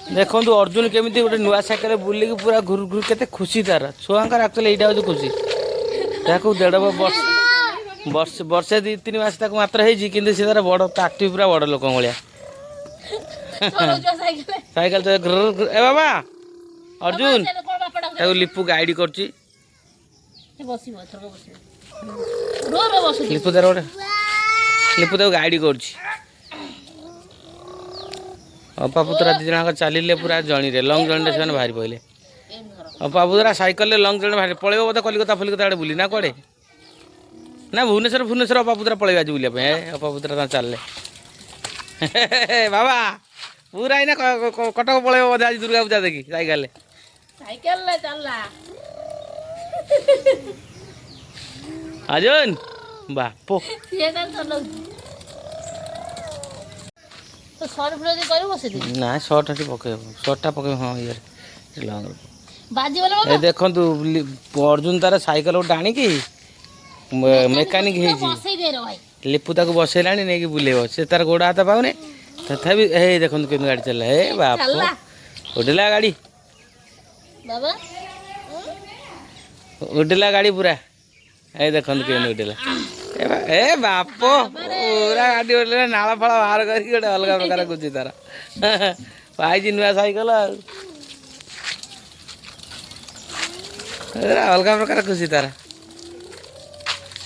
देखो अर्जुन केमी गोटे नुआ साइकेल बुलिक पूरा घुर घुर के खुशी तार छुआंकर एक्चुअली यहाँ हूँ खुशी ताकू 1.5 वर्षे 2-3 मास मात्र है तार बड़ एक्टिव पूरा बड़ लोक भाया साइकेल तो ए बाबा अर्जुन लिपू गाइड कर लिपू तार गोटे लिपू तार गाइड कर अपा पुतरा 2 जन चलिए पूरा जर्नी रे लंग जर्नी से बाहरी पड़े अपा पुतरा साइकेल लंग जर्नी बाहर पड़े बोधे कलिकता फलिकता आड़े बुली ना कड़े ना भुवनेश्वर अपा पुतरा पड़े आज बुलाप अपा पुतरा चलले बाबा पूरा इना कटक पड़े बोधे आज दुर्गा पूजा देखी साइकेल अर्जुन बापो तो शॉर्ट वीडियो करू बसे दे ना शॉर्ट हटी पके शॉर्टटा पके हां यार लॉन्ग बाजी वाला बाबा ए देखंतु अर्जुन तार साइकेल टाणी की मेकानिक हे जी बसे दे रे भाई लिपू ताको बसेलाणी नै कि बुलेबो से तार गोड़ा हाथ पाउने तथापि हे देखंतु केन गाड़ी चला हे बाप उडला गाड़ी बाबा उडला गाड़ी पूरा ए देखंतु केन उडला ए बापो पूरा गाड़ी उडला नाला फळा बाहर करी गोटे अलग प्रकार खुशी तार पाई नुआ साइकेल अलग प्रकार खुशी तार